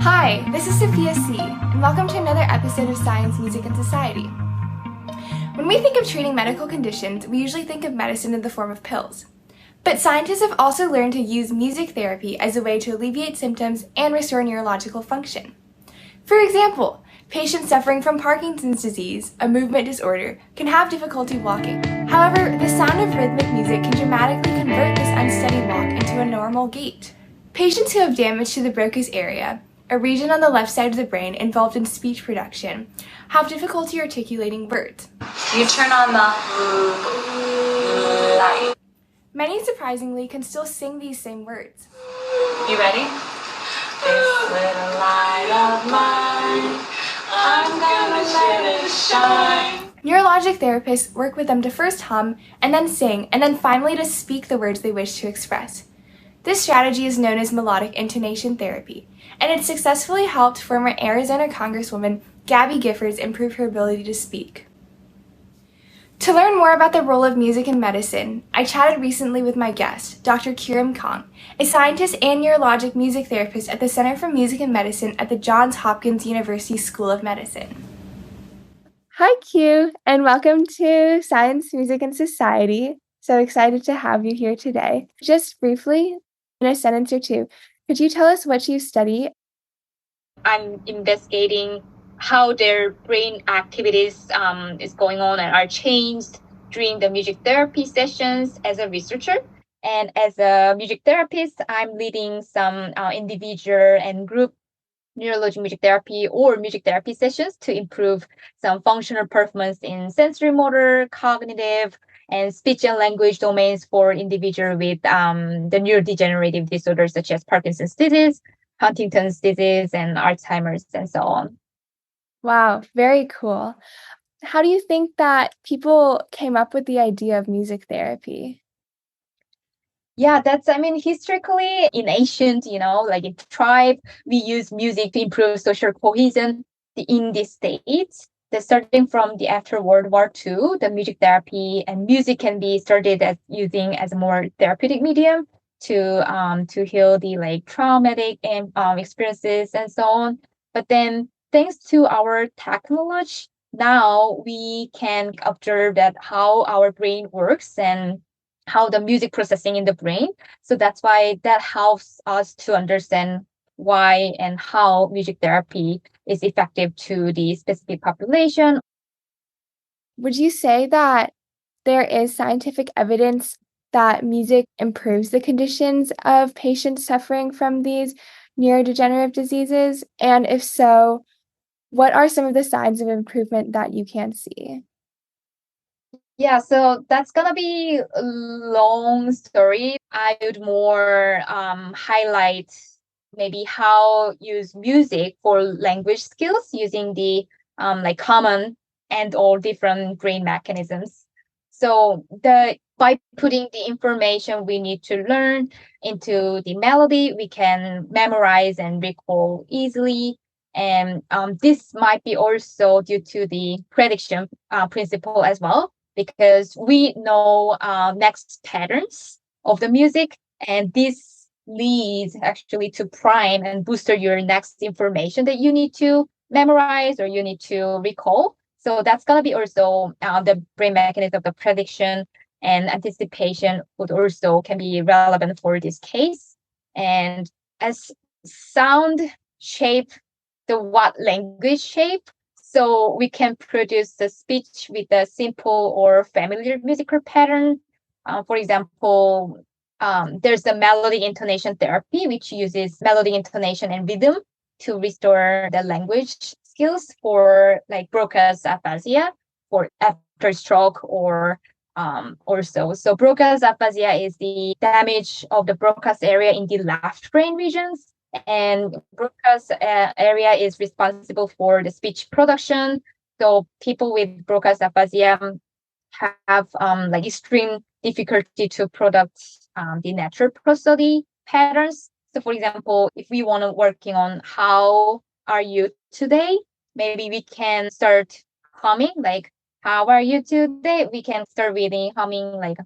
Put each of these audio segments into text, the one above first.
Hi, this is Sophia C., and welcome to another episode of Science, Music, and Society. When we think of treating medical conditions, we usually think of medicine in the form of pills. But scientists have also learned to use music therapy as a way to alleviate symptoms and restore neurological function. For example, patients suffering from Parkinson's disease, a movement disorder, can have difficulty walking. However, the sound of rhythmic music can dramatically convert this unsteady walk into a normal gait. Patients who have damage to the Broca's area, a region on the left side of the brain involved in speech production, have difficulty articulating words. You turn on the light. Many, surprisingly, can still sing these same words. You ready? This little light of mine, I'm gonna let it shine. Neurologic therapists work with them to first hum, and then sing, and then finally to speak the words they wish to express. This strategy is known as melodic intonation therapy, and it successfully helped former Arizona Congresswoman Gabby Giffords improve her ability to speak. To learn more about the role of music in medicine, I chatted recently with my guest, Dr. Kyurim Kang, a scientist and neurologic music therapist at the Center for Music and Medicine at the Johns Hopkins University School of Medicine. Hi, Q, and welcome to Science, Music, and Society. So excited to have you here today. Just briefly, in a sentence or two, could you tell us what you study? I'm investigating how their brain activities is going on and are changed during the music therapy sessions as a researcher. And as a music therapist, I'm leading some individual and group neurologic music therapy or music therapy sessions to improve some functional performance in sensory motor, cognitive, and speech and language domains for individuals with the neurodegenerative disorders such as Parkinson's disease, Huntington's disease, and Alzheimer's, and so on. Wow, very cool. How do you think that people came up with the idea of music therapy? Yeah, historically in ancient, like in tribe, we use music to improve social cohesion in the states. Starting from the after World War II, the music therapy and music can be started as using as a more therapeutic medium to heal the like traumatic and experiences and so on. But then thanks to our technology, now we can observe that how our brain works and how the music processing in the brain. So that's why that helps us to understand why and how music therapy is effective to the specific population. Would you say that there is scientific evidence that music improves the conditions of patients suffering from these neurodegenerative diseases? And if so, what are some of the signs of improvement that you can see? Yeah, so that's gonna be a long story. I would more highlight maybe how use music for language skills using the like common and or different brain mechanisms. So by putting the information we need to learn into the melody, we can memorize and recall easily. And this might be also due to the prediction principle as well, because we know next patterns of the music, and this leads actually to prime and booster your next information that you need to memorize or you need to recall. So that's going to be also the brain mechanism of the prediction and anticipation would also can be relevant for this case. And as sound shape the what language shape, so we can produce the speech with a simple or familiar musical pattern. For example, there's a melody intonation therapy, which uses melody intonation and rhythm to restore the language skills for like Broca's aphasia for after stroke or so. So Broca's aphasia is the damage of the Broca's area in the left brain regions. And Broca's area is responsible for the speech production. So people with Broca's aphasia have like extreme difficulty to produce the natural prosody patterns. So for example, if we want to working on how are you today, maybe we can start humming like how are you today? We can start reading humming like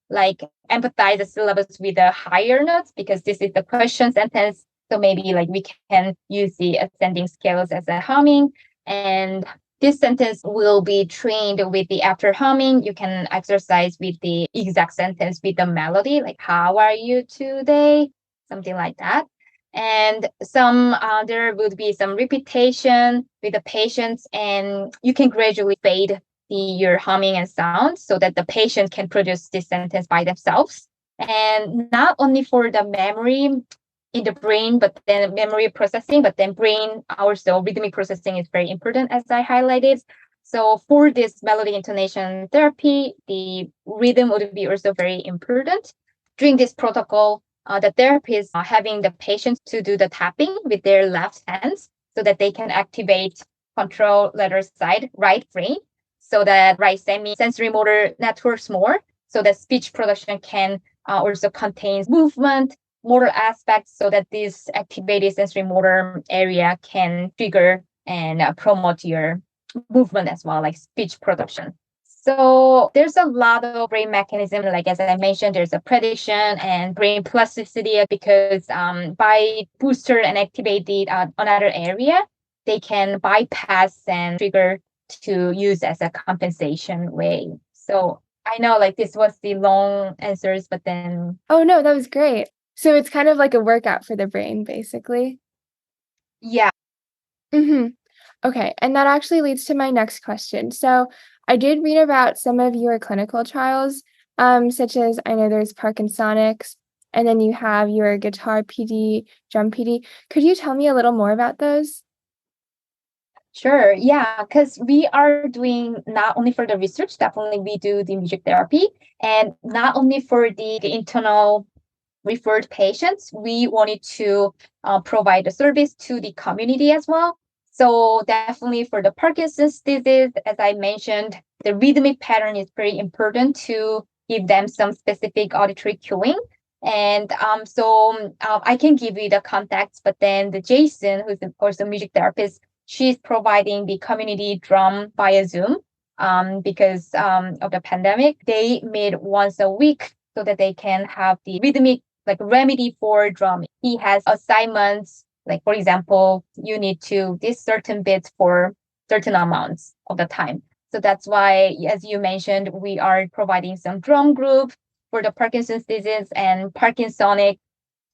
like empathize the syllables with the higher notes because this is the question sentence So maybe like we can use the ascending scales as a humming, and this sentence will be trained with the after humming. You can exercise with the exact sentence with the melody, like how are you today? Something like that. And there would be some repetition with the patients, and you can gradually fade your humming and sound so that the patient can produce this sentence by themselves. And not only for the memory in the brain, but then memory processing, but then brain also rhythmic processing is very important, as I highlighted. So for this melody intonation therapy, the rhythm would be also very important. During this protocol, the therapist having the patients to do the tapping with their left hands so that they can activate control letter side right brain, so that right semi-sensory motor networks more, so that speech production can also contains movement, motor aspects, so that this activated sensory motor area can trigger and promote your movement as well, like speech production. So there's a lot of brain mechanism, like as I mentioned, there's a prediction and brain plasticity, because by booster and activated another area, they can bypass and trigger to use as a compensation way. So I know like this was the long answers, but then. Oh, no, that was great. So it's kind of like a workout for the brain, basically. Yeah. Mm-hmm. Okay, and that actually leads to my next question. So I did read about some of your clinical trials, such as I know there's ParkinSonics, and then you have your guitar PD, drum PD. Could you tell me a little more about those? Sure. Yeah, because we are doing not only for the research, definitely we do the music therapy, and not only for the internal referred patients, we wanted to provide a service to the community as well. So definitely for the Parkinson's disease, as I mentioned, the rhythmic pattern is very important to give them some specific auditory cueing. And I can give you the contacts, but then the Jason, who's of course a music therapist, she's providing the community drum via Zoom because of the pandemic. They meet once a week so that they can have the rhythmic like remedy for drumming. He has assignments, like for example, you need to this certain bits for certain amounts of the time. So that's why, as you mentioned, we are providing some drum group for the Parkinson's disease and ParkinSonic.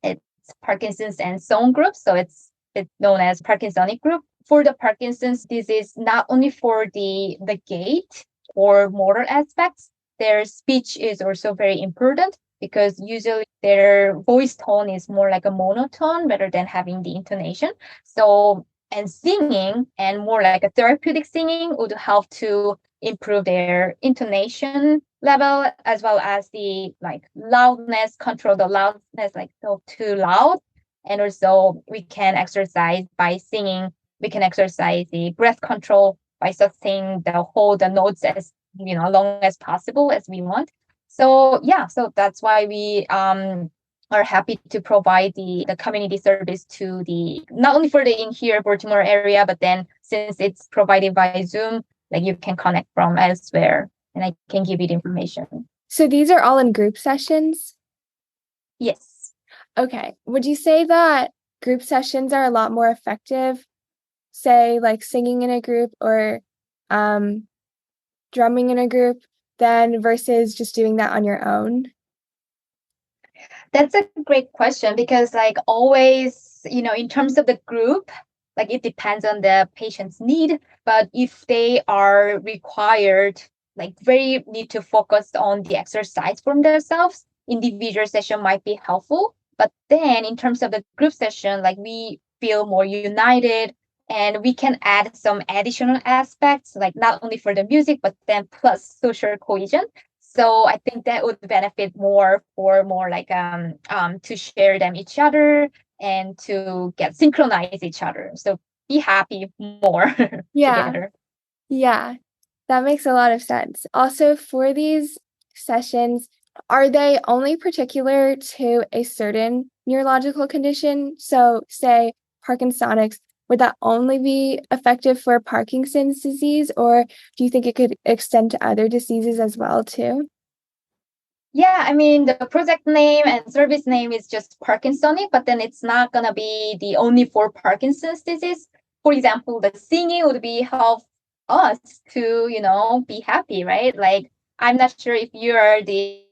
It's Parkinson's and song group, so it's known as ParkinSonic group. For the Parkinson's disease, not only for the gait or motor aspects, their speech is also very important, because usually their voice tone is more like a monotone rather than having the intonation. So, and singing and more like a therapeutic singing would help to improve their intonation level, as well as the like loudness, control the loudness, like not too loud. And also we can exercise by singing. We can exercise the breath control by sustaining the notes as long as possible as we want. So yeah, so that's why we are happy to provide the community service to the not only for the in here Baltimore area, but then since it's provided by Zoom, like you can connect from elsewhere, and I can give you the information. So these are all in group sessions? Yes. Okay. Would you say that group sessions are a lot more effective, say like singing in a group or drumming in a group, than versus just doing that on your own? That's a great question, because like always, in terms of the group, like it depends on the patient's need. But if they are required, like very need to focus on the exercise from themselves, individual session might be helpful. But then in terms of the group session, like we feel more united, and we can add some additional aspects, like not only for the music, but then plus social cohesion. So I think that would benefit more for more like to share them each other and to get synchronize each other. So be happy more Yeah. together. Yeah, that makes a lot of sense. Also, for these sessions, are they only particular to a certain neurological condition? So, say Parkinsonics, would that only be effective for Parkinson's disease, or do you think it could extend to other diseases as well, too? Yeah, I mean, the project name and service name is just ParkinSonic, but then it's not going to be the only for Parkinson's disease. For example, the singing would be help us to, be happy, right? Like, I'm not sure if you are the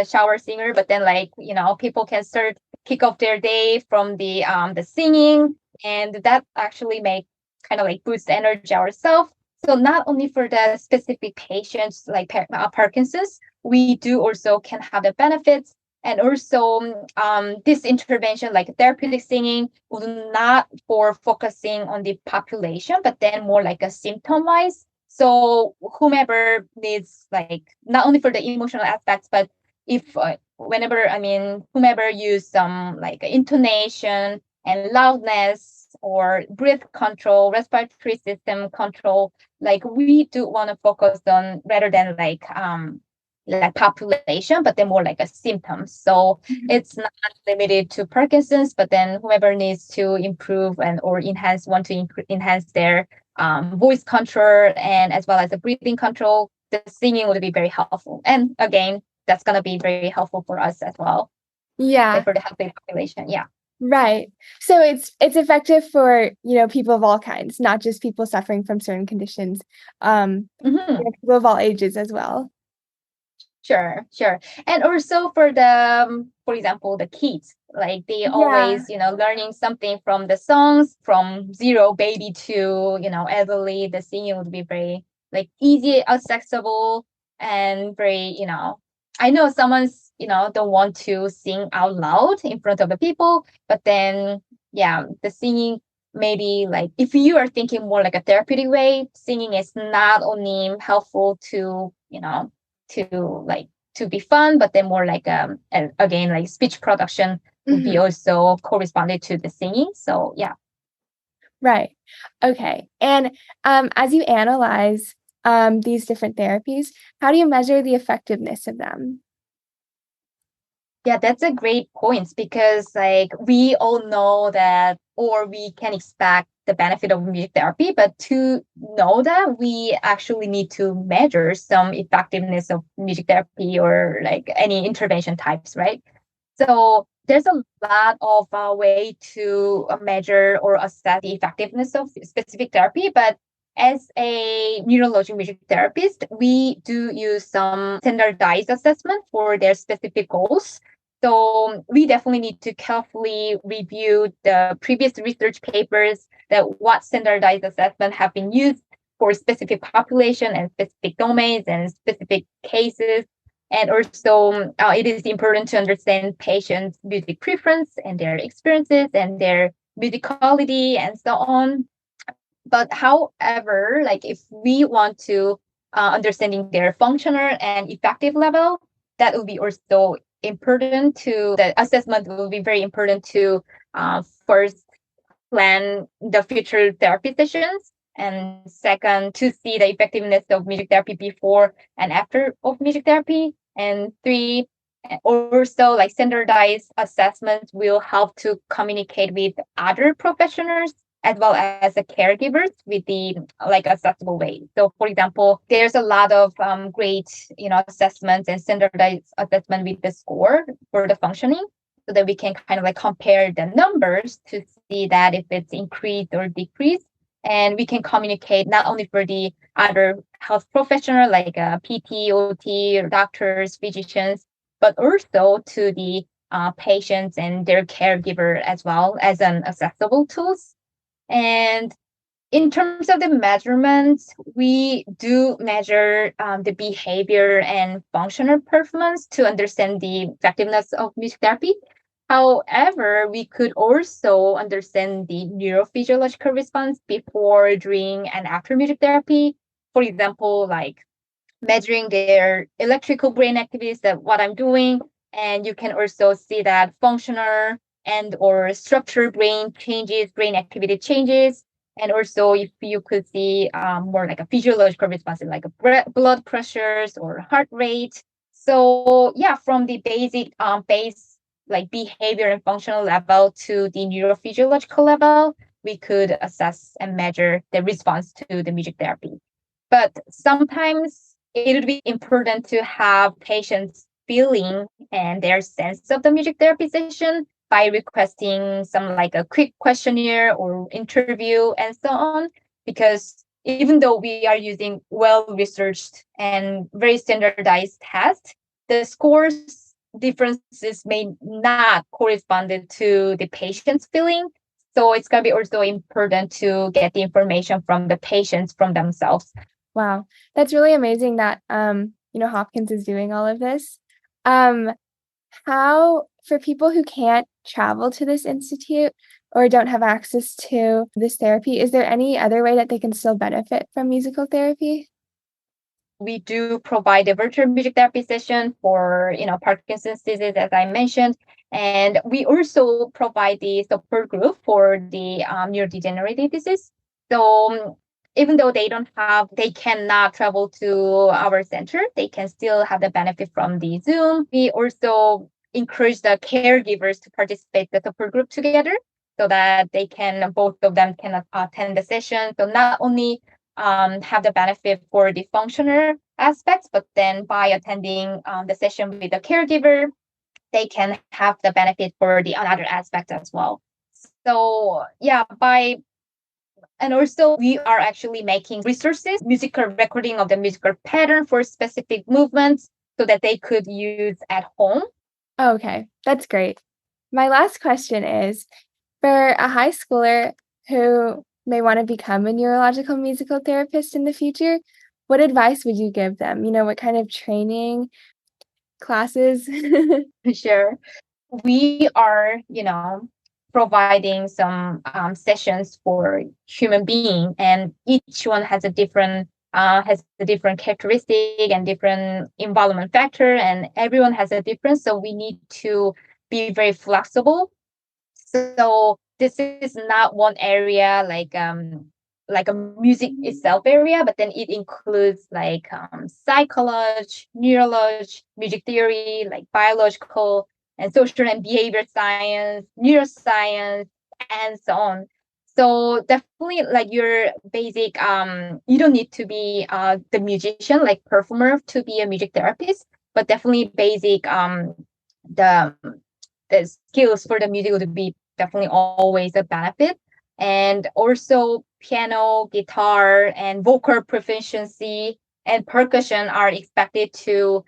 shower singer, but then like, people can start kick off their day from the singing, and that actually make kind of like boost energy ourselves. So not only for the specific patients like Parkinson's, we do also can have the benefits. And also, this intervention, like therapeutic singing, would not for focusing on the population, but then more like a symptom wise. So whomever needs, like, not only for the emotional aspects, but if whenever, I mean, whomever use some like intonation and loudness or breath control, respiratory system control, like we do want to focus on rather than like population, but then more like a symptoms. So it's not limited to Parkinson's, but then whoever needs to improve and or want to enhance their voice control and as well as the breathing control, the singing would be very helpful. And again, that's gonna be very helpful for us as well, Yeah. like for the healthy population. Yeah. Right. So it's effective for, people of all kinds, not just people suffering from certain conditions. People of all ages as well. Sure. And also for the, for example, the kids, like they always, learning something from the songs from zero baby to, elderly, the singing would be very like easy, accessible, and very, I know someone's, don't want to sing out loud in front of the people, but then, yeah, the singing maybe like if you are thinking more like a therapeutic way, singing is not only helpful to, to like to be fun, but then more like and again like speech production would be also corresponded to the singing. So yeah. Right. Okay. And as you analyze these different therapies, how do you measure the effectiveness of them? Yeah, that's a great point because like we all know that or we can expect the benefit of music therapy, but to know that we actually need to measure some effectiveness of music therapy or like any intervention types, right? So there's a lot of way to measure or assess the effectiveness of specific therapy, but as a neurologic music therapist, we do use some standardized assessment for their specific goals. So we definitely need to carefully review the previous research papers that what standardized assessment have been used for specific population and specific domains and specific cases. And also, it is important to understand patients' music preference and their experiences and their musicality and so on. But however, like if we want to understanding their functional and effective level, that will be also important to the assessment will be very important to first plan the future therapy sessions and second to see the effectiveness of music therapy before and after of music therapy and three also like standardized assessments will help to communicate with other professionals as well as the caregivers with the like accessible way. So for example, there's a lot of great assessments and standardized assessment with the score for the functioning so that we can kind of like compare the numbers to see that if it's increased or decreased. And we can communicate not only for the other health professional like PT, OT, doctors, physicians, but also to the patients and their caregiver as well as an accessible tools. And in terms of the measurements, we do measure the behavior and functional performance to understand the effectiveness of music therapy. However, we could also understand the neurophysiological response before, during, and after music therapy. For example, like measuring their electrical brain activities, that what I'm doing, and you can also see that functional and or structure brain changes, brain activity changes, and also if you could see more like a physiological response like blood pressures or heart rate. So yeah, from the basic base like behavior and functional level to the neurophysiological level, we could assess and measure the response to the music therapy. But sometimes it would be important to have patients feeling and their sense of the music therapy session by requesting some like a quick questionnaire or interview and so on. Because even though we are using well-researched and very standardized tests, the scores differences may not correspond to the patient's feeling. So it's going to be also important to get the information from the patients from themselves. Wow, that's really amazing that Hopkins is doing all of this. How, for people who can't travel to this institute or don't have access to this therapy, is there any other way that they can still benefit from musical therapy? We do provide a virtual music therapy session for, Parkinson's disease, as I mentioned. And we also provide the support group for the neurodegenerative disease. So even though they cannot travel to our center, they can still have the benefit from the Zoom. We also encourage the caregivers to participate in the support group together so that both of them can attend the session. So not only have the benefit for the functional aspects, but then by attending the session with the caregiver, they can have the benefit for the another aspect as well. So yeah, and also we are actually making resources, musical recording of the musical pattern for specific movements so that they could use at home. Okay, that's great. My last question is, for a high schooler who may want to become a neurological musical therapist in the future, what advice would you give them? What kind of training, classes? Sure. We are, providing some sessions for human being, and each one has a different characteristic and different involvement factor, and everyone has a difference. So we need to be very flexible. So this is not one area like a music itself area, but then it includes like psychology, neurology, music theory, like biological and social and behavior science, neuroscience, and so on. So definitely like your basic, you don't need to be the musician, like performer to be a music therapist, but definitely basic the skills for the music would be definitely always a benefit. And also piano, guitar, and vocal proficiency and percussion are expected to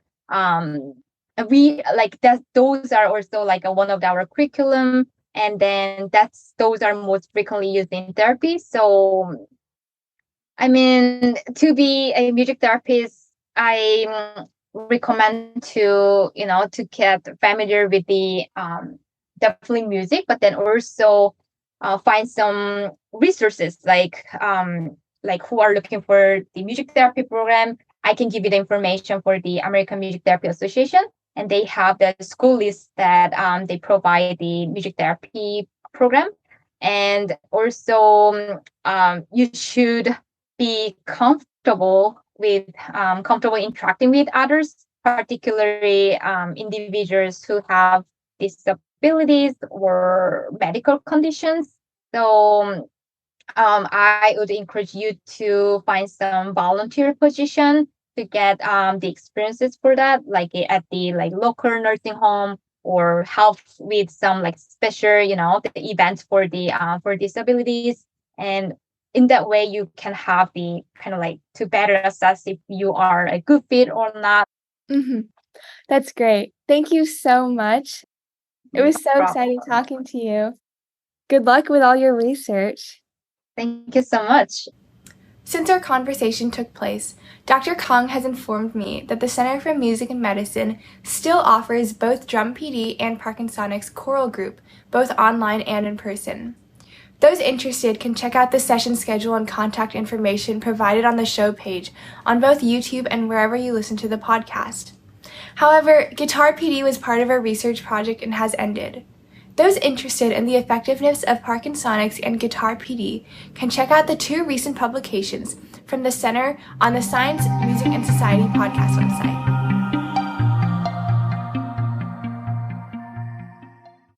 we like that. Those are also like one of our curriculum, and then those are most frequently used in therapy. So I mean, to be a music therapist, I recommend to get familiar with the definitely music, but then also find some resources like who are looking for the music therapy program. I can give you the information for the American Music Therapy Association, and they have the school list that they provide the music therapy program. And also, you should be comfortable interacting with others, particularly individuals who have disabilities or medical conditions. So I would encourage you to find some volunteer position to get the experiences for that, like at the local nursing home, or help with some like special, the events for the for disabilities. And in that way, you can have the kind of like to better assess if you are a good fit or not. Mm-hmm. That's great. Thank you so much. It was so exciting talking to you. Good luck with all your research. Thank you so much. Since our conversation took place, Dr. Kang has informed me that the Center for Music and Medicine still offers both Drum PD and ParkinSonics choral group, both online and in person. Those interested can check out the session schedule and contact information provided on the show page on both YouTube and wherever you listen to the podcast. However, Guitar PD was part of our research project and has ended. Those interested in the effectiveness of ParkinSonics and Guitar PD can check out the 2 recent publications from the Center on the Science, Music, and Society podcast website.